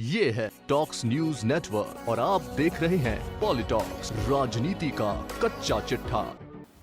ये है talks news network और आप देख रहे हैं पॉलिटॉक्स, राजनीति का कच्चा चिट्ठा।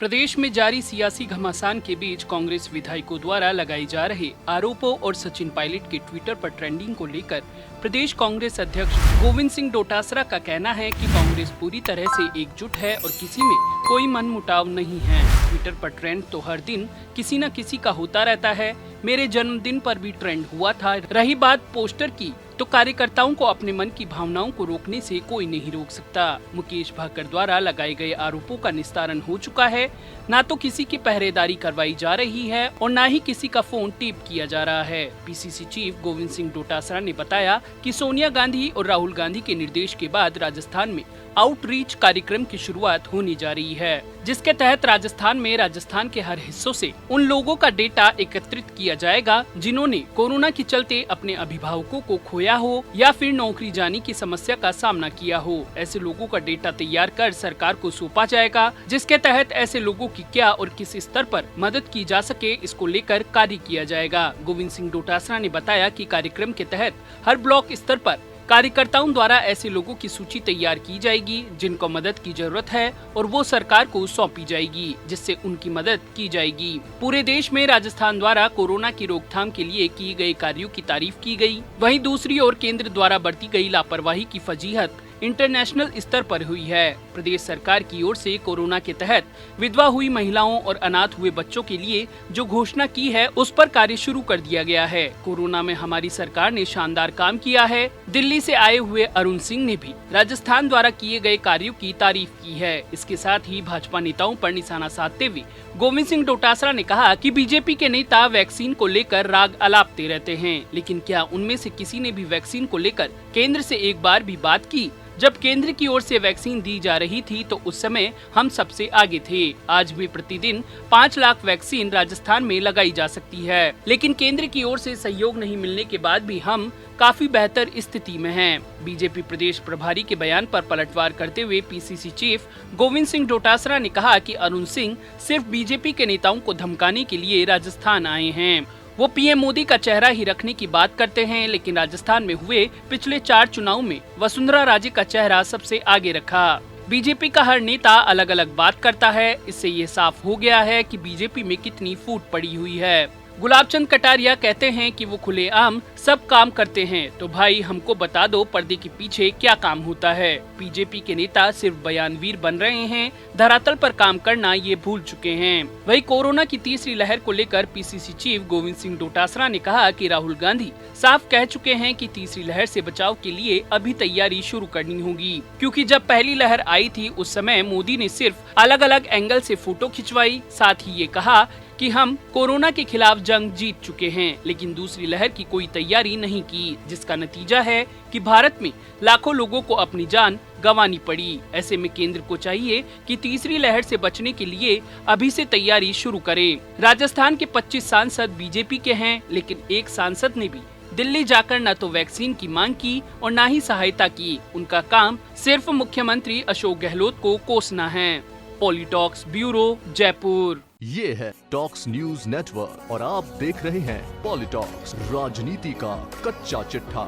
प्रदेश में जारी सियासी घमासान के बीच कांग्रेस विधायकों द्वारा लगाए जा रहे आरोपों और सचिन पायलट के ट्विटर पर ट्रेंडिंग को लेकर प्रदेश कांग्रेस अध्यक्ष गोविंद सिंह डोटासरा का कहना है कि कांग्रेस पूरी तरह से एकजुट है और किसी में कोई मनमुटाव नहीं है। ट्विटर पर ट्रेंड तो हर दिन किसी न किसी का होता रहता है। मेरे जन्मदिन पर भी ट्रेंड हुआ था। रही बात पोस्टर की, तो कार्यकर्ताओं को अपने मन की भावनाओं को रोकने से कोई नहीं रोक सकता। मुकेश भाकर द्वारा लगाए गए आरोपों का निस्तारण हो चुका है। ना तो किसी की पहरेदारी करवाई जा रही है और न ही किसी का फोन टेप किया जा रहा है। पीसीसी चीफ गोविंद सिंह डोटासरा ने बताया कि सोनिया गांधी और राहुल गांधी के निर्देश के बाद राजस्थान में आउटरीच कार्यक्रम की शुरुआत होने जा रही है, जिसके तहत राजस्थान के हर हिस्सों से उन लोगों का डेटा एकत्रित किया जाएगा जिन्होंने कोरोना के चलते अपने अभिभावकों को खोया हो या फिर नौकरी जाने की समस्या का सामना किया हो। ऐसे लोगों का डेटा तैयार कर सरकार को सौंपा जाएगा, जिसके तहत ऐसे लोगों की क्या और किस स्तर पर मदद की जा सके, इसको लेकर कार्य किया जाएगा। गोविंद सिंह डोटासरा ने बताया कि कार्यक्रम के तहत हर ब्लॉक स्तर पर कार्यकर्ताओं द्वारा ऐसे लोगों की सूची तैयार की जाएगी जिनको मदद की जरूरत है और वो सरकार को सौंपी जाएगी, जिससे उनकी मदद की जाएगी। पूरे देश में राजस्थान द्वारा कोरोना की रोकथाम के लिए किए गए कार्यों की तारीफ की गई। वहीं दूसरी ओर केंद्र द्वारा बरती गई लापरवाही की फजीहत इंटरनेशनल स्तर पर हुई है। प्रदेश सरकार की ओर से कोरोना के तहत विधवा हुई महिलाओं और अनाथ हुए बच्चों के लिए जो घोषणा की है, उस पर कार्य शुरू कर दिया गया है। कोरोना में हमारी सरकार ने शानदार काम किया है। दिल्ली से आए हुए अरुण सिंह ने भी राजस्थान द्वारा किए गए कार्यों की तारीफ की है। इसके साथ ही भाजपा नेताओं पर निशाना साधते हुए गोविंद सिंह डोटासरा ने कहा कि बीजेपी के नेता वैक्सीन को लेकर राग अलापते रहते हैं, लेकिन क्या उनमें से किसी ने भी वैक्सीन को लेकर केंद्र से एक बार भी बात की? जब केंद्र की ओर से वैक्सीन दी जा रही थी तो उस समय हम सबसे आगे थे। आज भी प्रतिदिन 5 लाख वैक्सीन राजस्थान में लगाई जा सकती है, लेकिन केंद्र की ओर से सहयोग नहीं मिलने के बाद भी हम काफी बेहतर स्थिति में हैं। बीजेपी प्रदेश प्रभारी के बयान पर पलटवार करते हुए पीसीसी चीफ गोविंद सिंह डोटासरा ने कहा कि अरुण सिंह सिर्फ बीजेपी के नेताओं को धमकाने के लिए राजस्थान आए हैं। वो पीएम मोदी का चेहरा ही रखने की बात करते हैं, लेकिन राजस्थान में हुए पिछले 4 चुनाव में वसुंधरा राजे का चेहरा सबसे आगे रखा। बीजेपी का हर नेता अलग अलग बात करता है। इससे ये साफ हो गया है कि बीजेपी में कितनी फूट पड़ी हुई है। गुलाबचंद कटारिया कहते हैं कि वो खुलेआम सब काम करते हैं, तो भाई हमको बता दो पर्दे के पीछे क्या काम होता है। बीजेपी के नेता सिर्फ बयानवीर बन रहे हैं, धरातल पर काम करना ये भूल चुके हैं। वही कोरोना की तीसरी लहर को लेकर पीसीसी चीफ गोविंद सिंह डोटासरा ने कहा कि राहुल गांधी साफ कह चुके हैं कि तीसरी लहर से बचाव के लिए अभी तैयारी शुरू करनी होगी, क्योंकि जब पहली लहर आई थी उस समय मोदी ने सिर्फ अलग अलग एंगल से फोटो खिंचवाई। साथ ही ये कहा कि हम कोरोना के खिलाफ जंग जीत चुके हैं, लेकिन दूसरी लहर की कोई तैयारी नहीं की, जिसका नतीजा है कि भारत में लाखों लोगों को अपनी जान गंवानी पड़ी। ऐसे में केंद्र को चाहिए कि तीसरी लहर से बचने के लिए अभी से तैयारी शुरू करे। राजस्थान के 25 सांसद बीजेपी के हैं, लेकिन एक सांसद ने भी दिल्ली जाकर न तो वैक्सीन की मांग की और न ही सहायता की। उनका काम सिर्फ मुख्यमंत्री अशोक गहलोत को कोसना है। पॉलिटॉक्स ब्यूरो, जयपुर। ये है टॉक्स न्यूज नेटवर्क और आप देख रहे हैं पॉलिटॉक्स, राजनीति का कच्चा चिट्ठा।